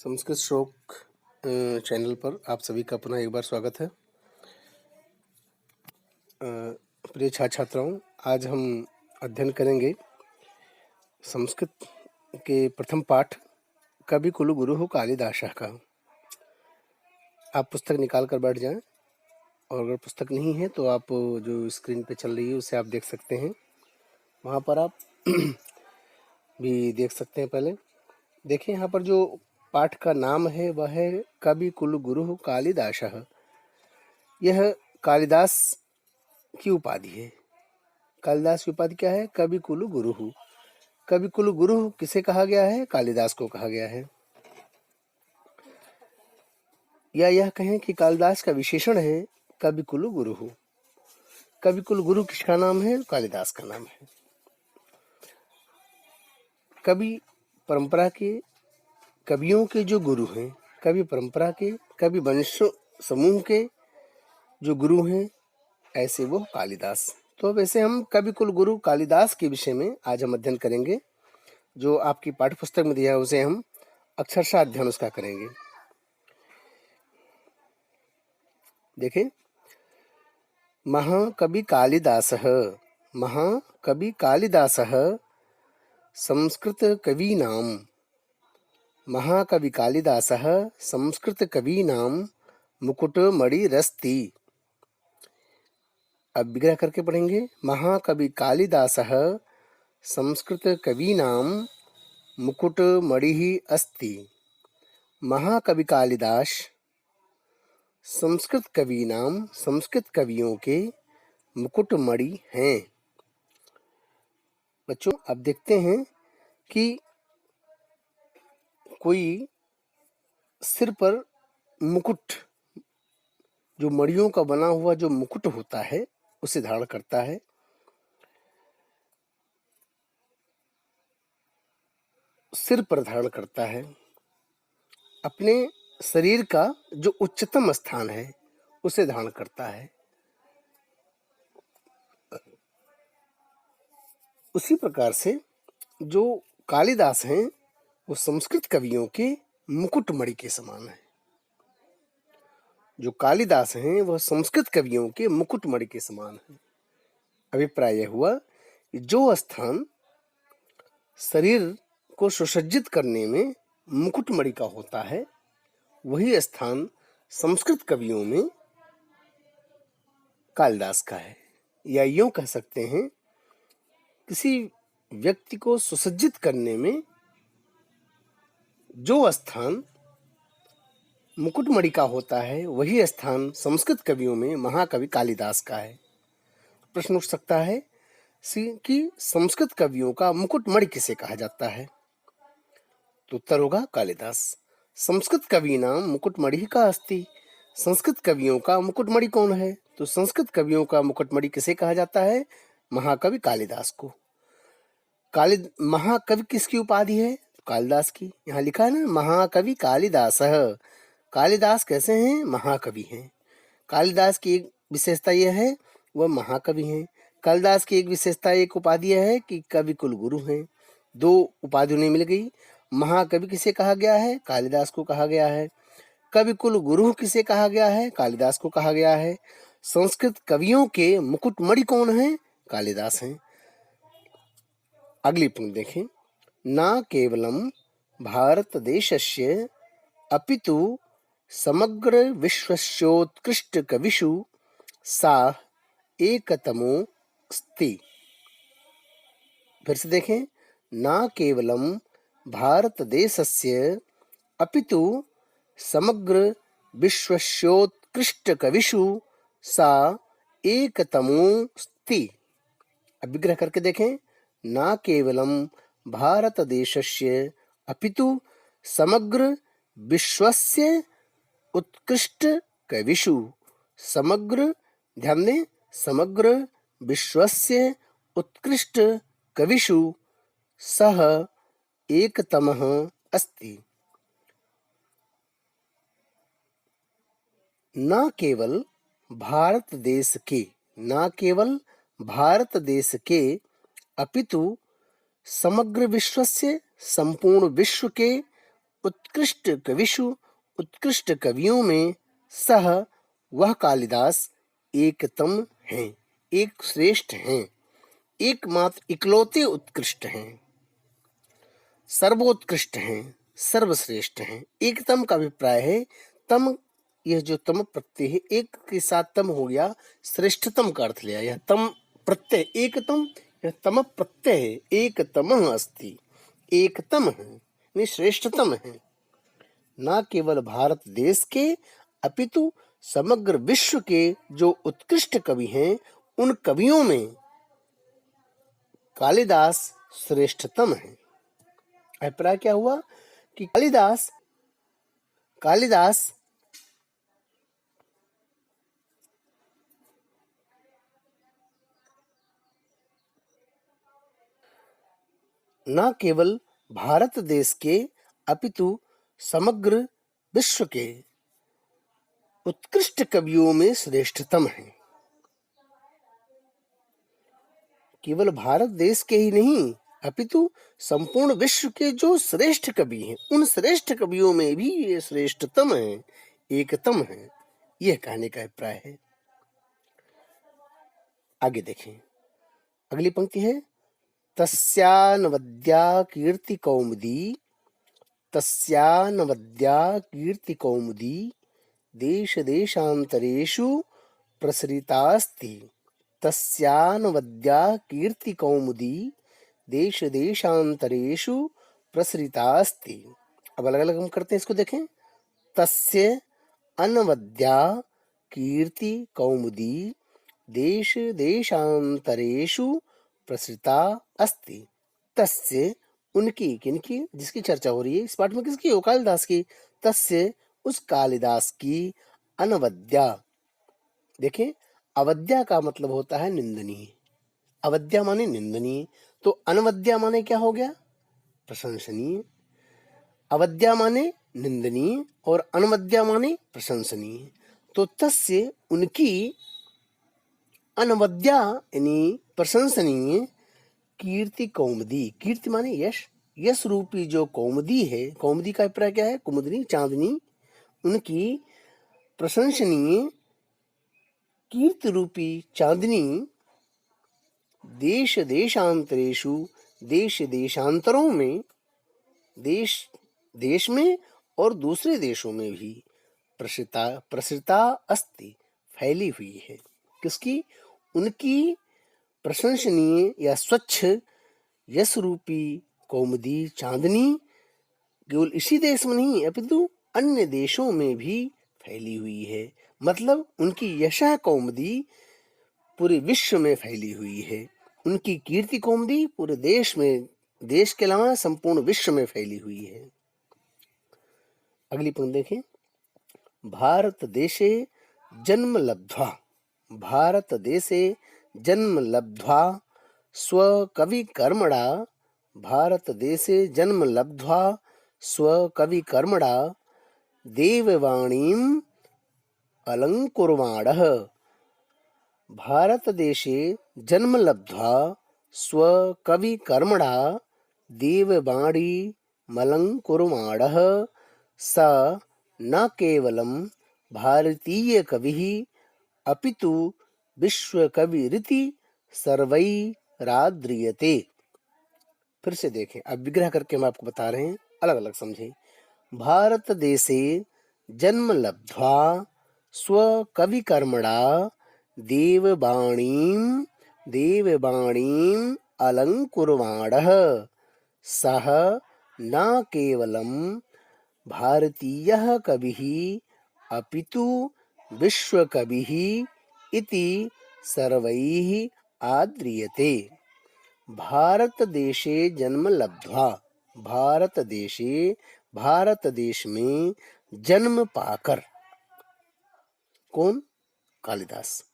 संस्कृत श्लोक चैनल पर आप सभी का पुनः एक बार स्वागत है। प्रिय छात्र छात्राओं, आज हम अध्ययन करेंगे संस्कृत के प्रथम पाठ कवि कुलु गुरु कालिदासः का। आप पुस्तक निकाल कर बैठ जाएं, और अगर पुस्तक नहीं है तो आप जो स्क्रीन पे चल रही है उसे आप देख सकते हैं, वहाँ पर आप भी देख सकते हैं। पहले देखिए, यहाँ पर जो पाठ का नाम है वह है कवि कुलु गुरु कालिदासः। यह कालिदास की उपाधि है। कालिदास की उपाधि क्या है? कवि कुलु गुरु। कवि कुलु गुरु किसे कहा गया है? कालिदास को कहा गया है। या यह कहें कि कालिदास का विशेषण है कवि कुलु गुरु। कवि कुलु गुरु किसका नाम है? कालिदास का नाम है। कवि परंपरा के कवियों के जो गुरु हैं, कवि परंपरा के कवि वंश समूह के जो गुरु हैं, ऐसे वो कालिदास। तो वैसे हम कवि कुल गुरु कालिदास के विषय में आज हम अध्ययन करेंगे। जो आपकी पाठ्य पुस्तक में दिया है उसे हम अक्षरशः अध्ययन उसका करेंगे। देखें, महाकवि कालिदासः, महाकवि कालिदासः संस्कृत कवीनां, महाकवि कालिदासः संस्कृत कवीनां मुकुटमणिरस्ति। अब विग्रह करके पढ़ेंगे। महाकवि कालिदासः संस्कृत कवीनां मुकुटमणिः अस्ति। महाकवि कालिदास संस्कृत कवीनां, संस्कृत कवियों के मुकुटमणि हैं। बच्चों, अब देखते हैं कि कोई सिर पर मुकुट, जो मणियों का बना हुआ जो मुकुट होता है उसे धारण करता है। सिर पर धारण करता है। अपने शरीर का जो उच्चतम स्थान है उसे धारण करता है। उसी प्रकार से जो कालिदास हैं वो संस्कृत कवियों के मुकुटमणि के समान है। जो कालिदास हैं वह संस्कृत कवियों के मुकुटमणि के समान है। अभिप्राय यह हुआ कि जो स्थान शरीर को सुसज्जित करने में मुकुटमणि का होता है, वही स्थान संस्कृत कवियों में कालिदास का है। या यूं कह सकते हैं, किसी व्यक्ति को सुसज्जित करने में जो स्थान मुकुटमणि का होता है, वही स्थान संस्कृत कवियों में महाकवि कालिदास का है। प्रश्न उठ सकता है कि संस्कृत कवियों का मुकुटमणि किसे कहा जाता है? तो उत्तर होगा कालिदास। संस्कृत कवीनां मुकुटमणि का अस्ति। संस्कृत कवियों का मुकुटमणि कौन है? तो संस्कृत कवियों का मुकुटमणि किसे कहा जाता है? महाकवि कालिदास को। महाकवि किसकी उपाधि है? कालिदास की। यहाँ लिखा है ना, महाकवि कालिदासः। कालिदास कैसे हैं? महाकवि हैं। कालिदास की एक विशेषता यह है वह महाकवि हैं। कालिदास की एक विशेषता, एक उपाधि है कि कवि कुल गुरु हैं। दो उपाधि उन्हें मिल गई। महाकवि किसे कहा गया है? कालिदास को कहा गया है। कवि कुल गुरु किसे कहा गया है? कालिदास को कहा गया है। संस्कृत कवियों के मुकुटमणि कौन है? कालिदास हैं। अगली पंक्ति देखें। न केवलं भारत देशस्य अपितु समग्र विश्वस्योत्कृष्ट कविषु सा एकतमो अस्ति। फिर से देखें। न केवलं भारत देशस्य अपितु समग्र विश्वस्योत्कृष्ट कविषु सा एकतमो अस्ति। अब विग्रह करके देखें। न केवलं भारत देशस्य अपितु समग्र विश्वस्य उत्कृष्ट कविषु, समग्र, ध्यान दें, समग्र विश्वस्य उत्कृष्ट कविषु सः एकतमः अस्ति। न केवल भारत देश के, न केवल भारत देश के, अपितु समग्र विश्व से, संपूर्ण विश्व के उत्कृष्ट कविषु उत्कृष्ट कवियों में सह वह कालिदास एकतम हैं, एक श्रेष्ठ हैं, एकमात्र इकलौते उत्कृष्ट हैं, सर्वोत्कृष्ट हैं, सर्वश्रेष्ठ हैं। एकतम का अभिप्राय है तम, यह जो तम प्रत्यय है एक के साथ तम हो गया, श्रेष्ठतम का अर्थ लिया। यह तम प्रत्यय एकतम, यह तम प्रत्यय है, एकतमः अस्ति, एकतम है यानी श्रेष्ठतम है। न केवल भारत देश के अपितु समग्र विश्व के जो उत्कृष्ट कवि हैं उन कवियों में कालिदास श्रेष्ठतम है। अभिप्राय क्या हुआ कि कालिदास न केवल भारत देश के अपितु समग्र विश्व के उत्कृष्ट कवियों में श्रेष्ठतम है। केवल भारत देश के ही नहीं अपितु संपूर्ण विश्व के जो श्रेष्ठ कवि हैं उन श्रेष्ठ कवियों में भी ये श्रेष्ठतम है, एकतम है, यह कहने का अभिप्राय है। आगे देखें, अगली पंक्ति है तस्यानवद्या कीर्ति कौमुदी, तस्यानवद्या कीर्ति कौमुदी देश देशांतरेषु प्रसरितास्ति, तस्यानवद्या कीर्ति कौमुदी देश देशांतरेषु प्रसरितास्ति। अब अलग अलग हम करते हैं, इसको देखें। तस्य अनवद्या कीर्ति कौमुदी देश देशांतरेषु प्रसरिता अस्ति। तस्य उनकी, किनकी, जिसकी चर्चा हो रही है इस पाठ में, किसकी हो, कालिदास की। तस्य उस कालिदास की, अनवद्या, देखें अवद्या का मतलब होता है निंदनीय, अवद्या माने निंदनीय, तो अनवद्या माने क्या हो गया, प्रशंसनीय। अवद्या माने निंदनीय और अनवद्या माने प्रशंसनीय। तो तस्य उनकी, अनवद्या यानी प्रशंसनीय, कीर्ति कौमुदी, कीर्ति माने यश, यश रूपी जो कौमुदी है, कौमुदी का अभिप्राय क्या है, कुमुदनी, चांदनी, उनकी प्रशंसनीय कीर्ति रूपी चांदनी देश देशांतरेषु, देश देशांतरों में, देश में और दूसरे देशों में भी प्रसृता अस्ति, फैली हुई है। किसकी, उनकी प्रशंसनीय या स्वच्छ यश रूपी कौमुदी चांदनी केवल इसी देश में नहीं अपितु अन्य देशों में भी फैली हुई है। मतलब उनकी यशः कौमुदी पूरे विश्व में फैली हुई है, उनकी कीर्ति कौमुदी पूरे देश में, देश के अलावा संपूर्ण विश्व में फैली हुई है। अगली पंक्ति देखें, भारत देशे जन्म लब्ध्वा, भारत देशे जन्म लब्ध्वा स्वकवि कर्मणा, भारत देशे जन्म लब्ध्वा स्वकवि कर्मणा देववाणीम् अलंकुर्वाणः, भारत देशे जन्म लब्ध्वा स्वकवि कर्मणा देववाणी मलंकुर्वाणः स न केवलं भारतीय कविः अपितु विश्वकविरिति सर्वैराद्रियते। फिर से देखें, अब विग्रह करके हम आपको बता रहे हैं, अलग अलग समझें। भारत देशे जन्म लब्ध्वा स्वकवि कर्मणा देववाणीम् अलंकुर्वाणः सः न केवलं भारतीयः कविः अपितु विश्वकविः इति सर्वैः आद्रियते। भारत देशे जन्म लब्ध्वा, भारत देशे, भारत देश में जन्म पाकर, कौन, कालिदास,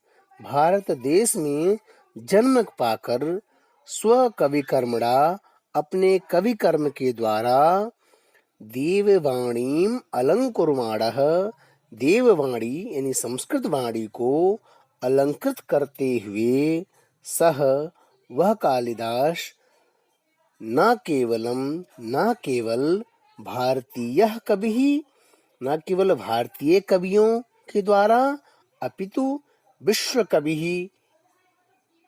भारत देश में जन्म पाकर स्व कवि कर्मणा, अपने कवि कर्म के द्वारा देववाणीम अलंकुर्वाणः, देववाणी यानी संस्कृत वाणी को अलंकृत करते हुए सह वह कालिदास न केवल भारतीय कवि ही, न केवल भारतीय कवियों के द्वारा अपितु विश्व कवि ही,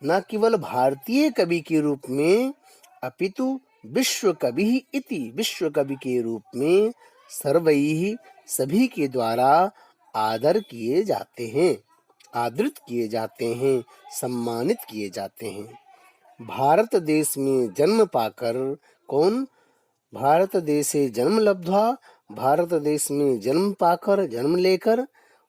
न केवल भारतीय कवि के रूप में अपितु विश्व कवि ही इति, विश्व कवि के रूप में सर्वैः सभी के द्वारा आदर किए जाते हैं, आदृत किए जाते हैं, सम्मानित किए जाते हैं। भारत देश में जन्म पाकर कौन? भारत देशे जन्म लब्ध्वा, भारत देश में जन्म पाकर, जन्म लेकर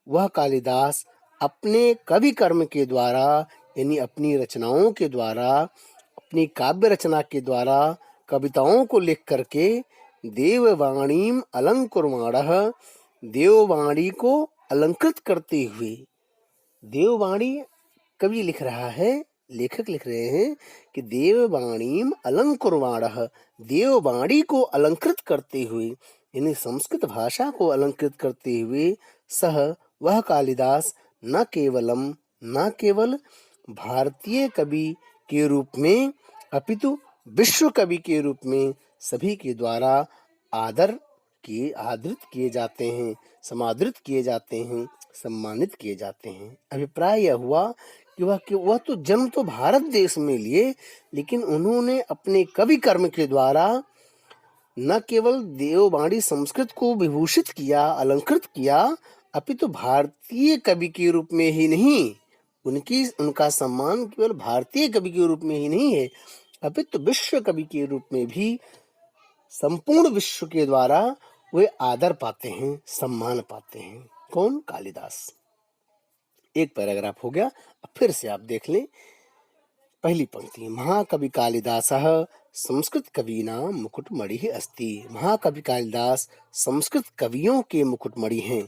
वह कालिदास अपने कवि कर्म के द्वारा, यानी अपनी रचनाओं के द्वारा, अपनी काव्य रचना के द्वारा, कविताओं को लिख करके देववाणीम अलंकुर्माणः, देववाणी को अलंकृत करते हुए, देववाणी कवि लिख रहा है, लेखक लिख रहे हैं कि देववाणीम अलंकुर्माणः, देववाणी को अलंकृत करते हुए, यानी संस्कृत भाषा को अलंकृत करते हुए, सह वह कालिदास न केवल भारतीय कवि के रूप में अपितु विश्व कवि के रूप में सभी के द्वारा आदृत किए जाते हैं, समादृत किए जाते हैं, सम्मानित किए जाते हैं। अभिप्राय यह हुआ कि वह तो जन्म तो भारत देश में लिए, लेकिन उन्होंने अपने कवि कर्म के द्वारा न केवल देववाणी संस्कृत को विभूषित किया, अलंकृत किया, अपितु भारतीय कवि के रूप में ही नहीं, उनका सम्मान केवल भारतीय कवि के रूप में ही नहीं है, अपितु विश्व कवि के रूप में भी संपूर्ण विश्व के द्वारा वे आदर पाते हैं, सम्मान पाते हैं। कौन? कालिदास। एक पैराग्राफ हो गया। अब फिर से आप देख लें पहली पंक्ति, महाकवि कालिदासः संस्कृत कवीनां मुकुटमणिः अस्ति। महाकवि कालिदास संस्कृत कवियों के मुकुटमणि हैं।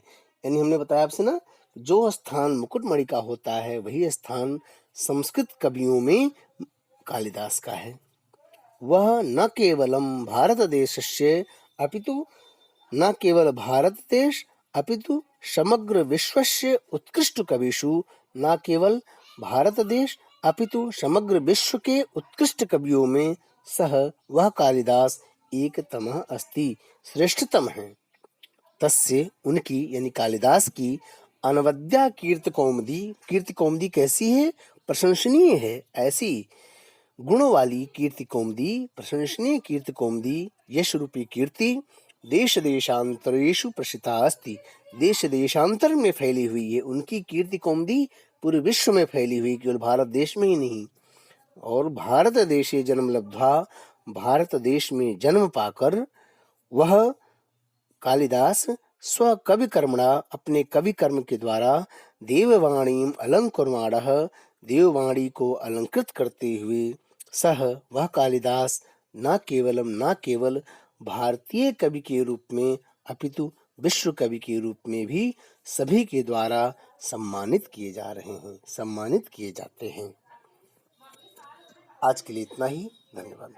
यानी हमने बताया आपसे ना, जो स्थान मुकुटमणि का होता है वही स्थान संस्कृत कवियों में कालिदास का है। वह न केवलम भारत देशस्य अपितु, न केवल भारत देश अपितु समग्र विश्वस्य उत्कृष्ट कविषु, न केवल भारत देश अपितु समग्र विश्व के उत्कृष्ट कवियों में सह वह कालिदास एकतमः अस्ति, श्रेष्ठतम है। तस्य उनकी यानी कालिदास की अनवद्या कीर्ति कौमुदी, कीर्ति कौमुदी कैसी है? प्रशंसनीय है। ऐसी गुणों वाली कीर्ति कौमुदी, प्रशंसनीय कीर्ति कौमुदी, यश रूपी कीर्ति देश देशांतरेषु प्रसिद्धा अस्ति, देश देशांतर में फैली हुई है। उनकी कीर्ति कौमुदी पूरे विश्व में फैली हुई, केवल भारत देश में ही नहीं। और भारत देशे जन्म लब्ध्वा, भारत देश में जन्म पाकर वह कालिदास स्व कवि कर्मणा, अपने कवि कर्म के द्वारा देववाणीम अलंकुर्माणः, देववाणी को अलंकृत करते हुए सह वह कालिदास न केवल भारतीय कवि के रूप में अपितु विश्व कवि के रूप में भी सभी के द्वारा सम्मानित किए जा रहे हैं, सम्मानित किए जाते हैं। आज के लिए इतना ही। धन्यवाद।